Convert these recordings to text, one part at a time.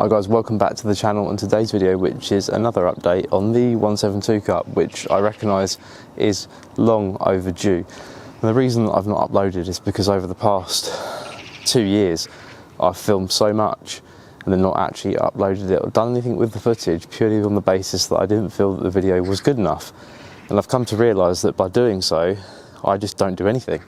Hi guys, welcome back to the channel, and today's video, which is another update on the 172 Cup, which I recognise is long overdue. And the reason that I've not uploaded is because over the past 2 years I've filmed so much and then not actually uploaded it or done anything with the footage, purely on the basis that I didn't feel that the video was good enough. And I've come to realise that by doing so, I just don't do anything.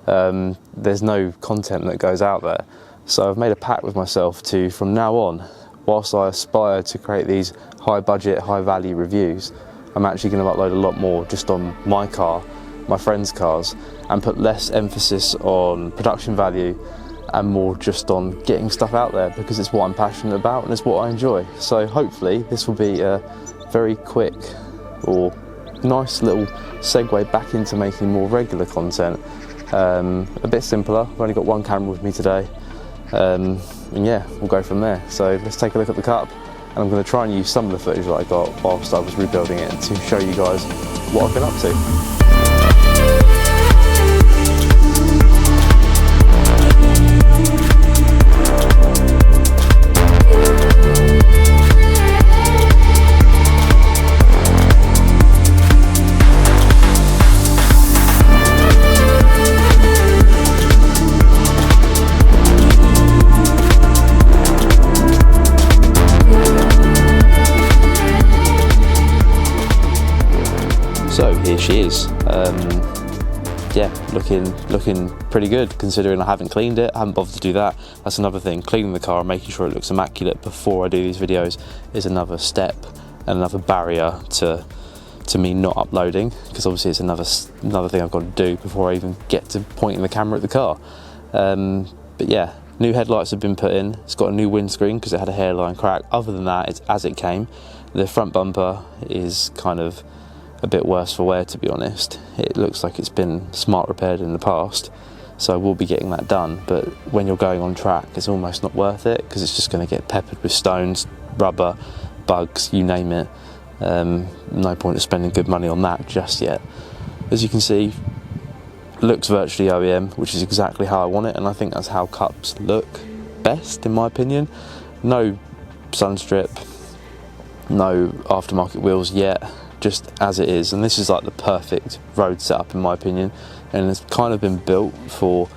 There's no content that goes out there. So I've made a pact with myself to, from now on, whilst I aspire to create these high budget, high value reviews, I'm actually going to upload a lot more just on my car, my friends' cars, and put less emphasis on production value and more just on getting stuff out there, because it's what I'm passionate about and it's what I enjoy. So hopefully this will be a very quick or nice little segue back into making more regular content. A bit simpler. I've only got one camera with me today. And yeah, we'll go from there. So let's take a look at the Cup, and I'm going to try and use some of the footage that I got whilst I was rebuilding it to show you guys what I've been up to. So here she is. Yeah, looking pretty good, considering I haven't cleaned it. I haven't bothered to do that. That's another thing. Cleaning the car and making sure it looks immaculate before I do these videos is another step and another barrier to me not uploading, because obviously it's another thing I've got to do before I even get to pointing the camera at the car. But yeah, new headlights have been put in. It's got a new windscreen because it had a hairline crack. Other than that, it's as it came. The front bumper is kind of a bit worse for wear, to be honest. It looks like it's been smart repaired in the past, so we'll be getting that done. But when you're going on track, it's almost not worth it, because it's just going to get peppered with stones, rubber, bugs, you name it. No point of spending good money on that just yet. As you can see, it looks virtually OEM, which is exactly how I want it, and I think that's how Cups look best, in my opinion. No sun strip, no aftermarket wheels yet, just as it is. And this is like the perfect road setup, in my opinion, and it's kind of been built for,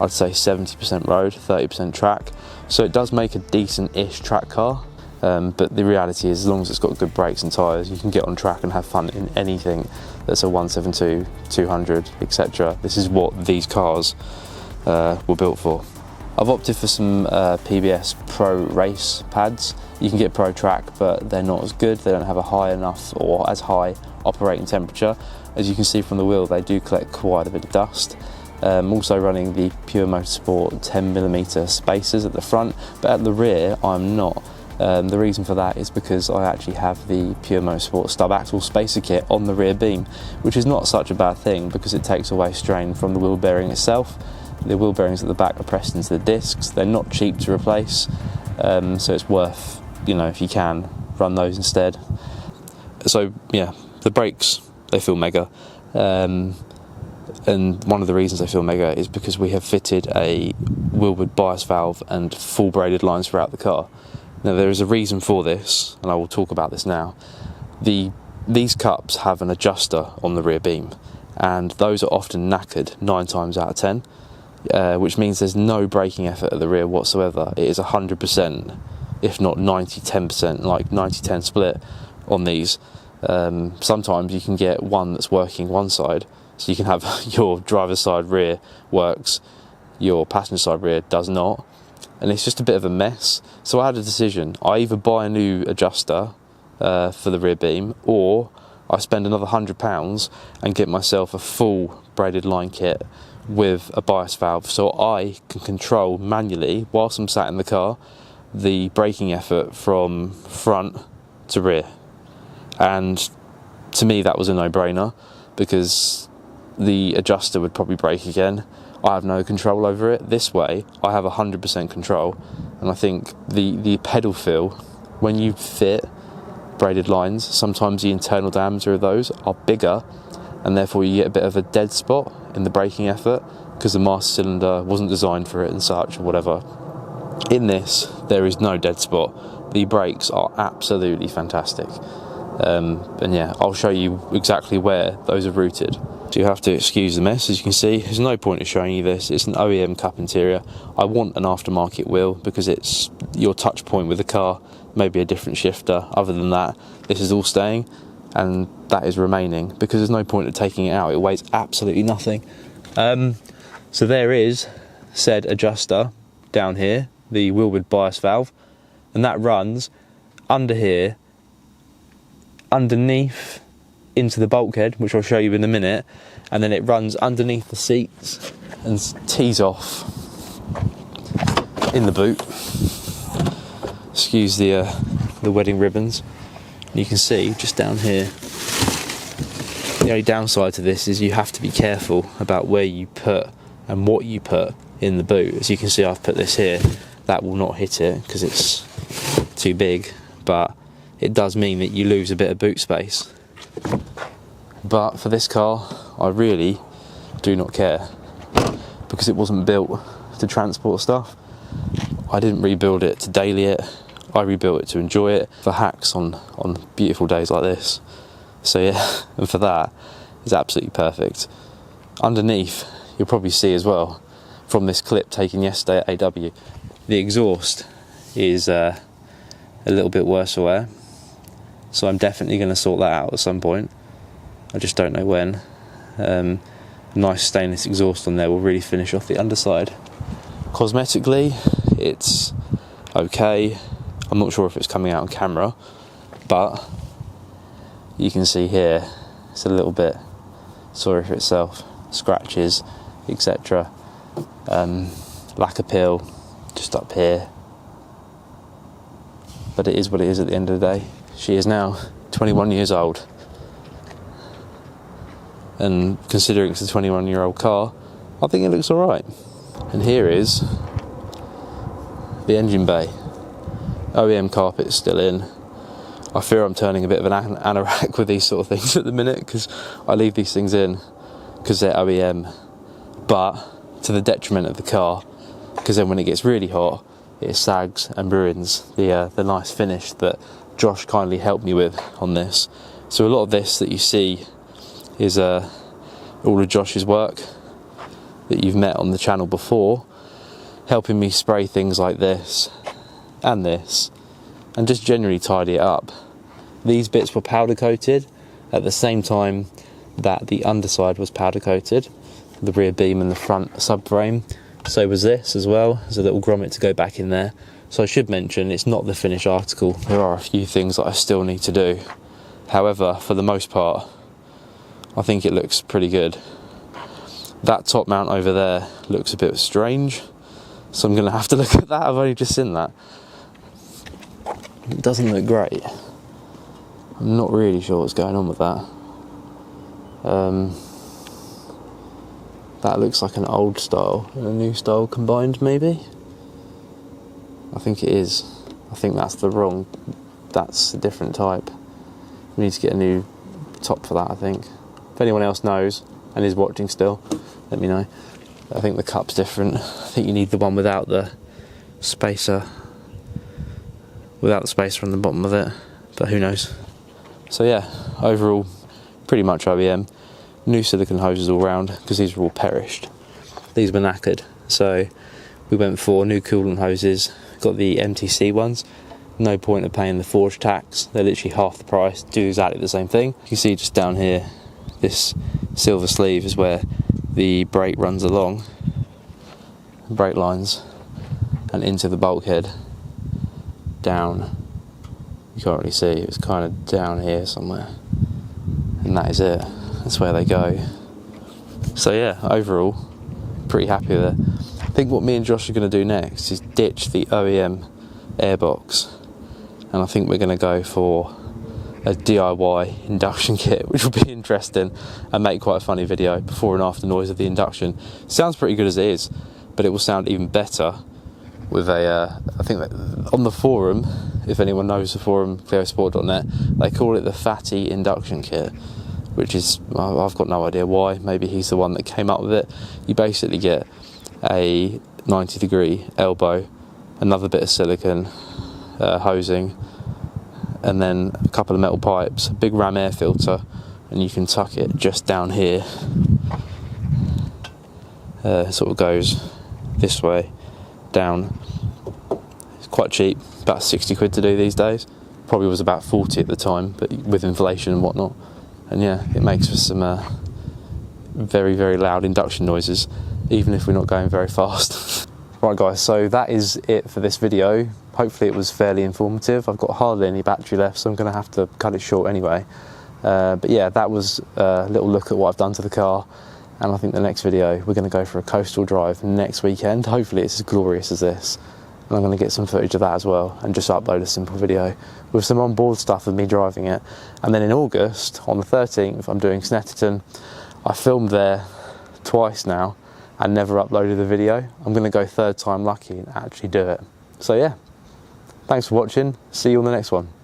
I'd say, 70% road, 30% track, so it does make a decent-ish track car. But the reality is, as long as it's got good brakes and tyres, you can get on track and have fun in anything that's a 172, 200, etc. This is what these cars were built for. I've opted for some PBS Pro race pads. You can get Pro Track, but they're not as good. They don't have a high enough or as high operating temperature. As you can see from the wheel, they do collect quite a bit of dust. Also running the Pure Motorsport 10mm spacers at the front, but at the rear I'm not. The reason for that is because I actually have the Pure Motorsport stub axle spacer kit on the rear beam, which is not such a bad thing because it takes away strain from the wheel bearing itself. The wheel bearings at the back are pressed into the discs. They're not cheap to replace, so it's worth, if you can, run those instead. So yeah, the brakes, they feel mega, and one of the reasons they feel mega is because we have fitted a wheelwood bias valve and full braided lines throughout the car. Now there is a reason for this, and I will talk about this now. These Cups have an adjuster on the rear beam, and those are often knackered 9 times out of 10. Which means there's no braking effort at the rear whatsoever. It is 100%, if not 90-10%, like 90-10 split on these. Sometimes you can get one that's working one side, so you can have your driver's side rear works, your passenger side rear does not, and it's just a bit of a mess. So I had a decision. I either buy a new adjuster for the rear beam, or I spend another £100 and get myself a full braided line kit with a bias valve, so I can control manually, whilst I'm sat in the car, the braking effort from front to rear. And to me that was a no-brainer, because the adjuster would probably break again. I have no control over it. This way I have 100% control, and I think the pedal feel when you fit braided lines, sometimes the internal diameter of those are bigger, and therefore you get a bit of a dead spot in the braking effort because the master cylinder wasn't designed for it and such or whatever. In this, there is no dead spot. The brakes are absolutely fantastic. And yeah, I'll show you exactly where those are routed. So you have to excuse the mess. As you can see, there's no point in showing you this. It's an OEM cup interior. I want an aftermarket wheel because it's your touch point with the car, maybe a different shifter. Other than that, this is all staying, and that is remaining because there's no point in taking it out. It weighs absolutely nothing. So there is said adjuster down here, the wheelward bias valve, and that runs under here, underneath into the bulkhead, which I'll show you in a minute, and then it runs underneath the seats and tees off in the boot. Excuse the wedding ribbons. You can see just down here, the only downside to this is you have to be careful about where you put and what you put in the boot. As you can see, I've put this here. That will not hit it because it's too big, but it does mean that you lose a bit of boot space. But for this car, I really do not care because it wasn't built to transport stuff. I didn't rebuild it to daily it. I rebuilt it to enjoy it for hacks on beautiful days like this. So yeah, and for that, it's absolutely perfect. Underneath, you'll probably see as well from this clip taken yesterday at AW, the exhaust is a little bit worse for wear. So I'm definitely going to sort that out at some point. I just don't know when. Nice stainless exhaust on there will really finish off the underside. Cosmetically, it's okay. I'm not sure if it's coming out on camera, but you can see here it's a little bit sorry for itself. Scratches, etc. Lack of peel just up here. But it is what it is at the end of the day. She is now 21 years old. And considering it's a 21-year-old car, I think it looks alright. And here is the engine bay. OEM carpet is still in. I fear I'm turning a bit of an anorak with these sort of things at the minute because I leave these things in because they're OEM, but to the detriment of the car, because then when it gets really hot, it sags and ruins the nice finish that Josh kindly helped me with on this. So a lot of this that you see is all of Josh's work that you've met on the channel before, helping me spray things like this and this, and just generally tidy it up. These bits were powder coated at the same time that the underside was powder coated, the rear beam and the front subframe. So was this as well. There's a little grommet to go back in there. So I should mention it's not the finished article. There are a few things that I still need to do. However, for the most part, I think it looks pretty good. That top mount over there looks a bit strange, so I'm going to have to look at that. I've only just seen that. It doesn't look great. I'm not really sure what's going on with that. That looks like an old style and a new style combined, maybe? I think it is. I think that's a different type. We need to get a new top for that, I think. If anyone else knows and is watching still, let me know. I think the cup's different. I think you need the one without the spacer. Without the spacer on the bottom of it, but who knows. So yeah, overall, pretty much OEM. New silicone hoses all round, because these were all perished. These were knackered, so we went for new coolant hoses, got the MTC ones. No point of paying the forged tax, they're literally half the price, do exactly the same thing. You can see just down here, this silver sleeve is where the brake runs along, brake lines, and into the bulkhead, down. You can't really see, it was kind of down here somewhere, and that is it. That's where they go. So yeah, overall, pretty happy with it. I think what me and Josh are going to do next is ditch the OEM airbox, and I think we're going to go for a DIY induction kit, which will be interesting and make quite a funny video. Before and after noise of the induction. Sounds pretty good as it is, but it will sound even better with a, I think that on the forum, if anyone knows the forum, cleosport.net, they call it the fatty induction kit, which is, I've got no idea why. Maybe he's the one that came up with it. You basically get a 90-degree elbow another bit of silicone hosing, and then a couple of metal pipes, a big ram air filter, and you can tuck it just down here. Sort of goes this way down. It's quite cheap, about 60 quid to do these days. Probably was about 40 at the time, but with inflation and whatnot. And yeah, it makes for some very, very loud induction noises, even if we're not going very fast. Right guys, so that is it for this video. Hopefully it was fairly informative. I've got hardly any battery left, so I'm going to have to cut it short anyway. But yeah, that was a little look at what I've done to the car. And I think the next video, we're going to go for a coastal drive next weekend. Hopefully it's as glorious as this. And I'm going to get some footage of that as well, and just upload a simple video with some onboard stuff of me driving it. And then in August, on the 13th, I'm doing Snetterton. I filmed there twice now and never uploaded the video. I'm going to go third time lucky and actually do it. So yeah, thanks for watching. See you on the next one.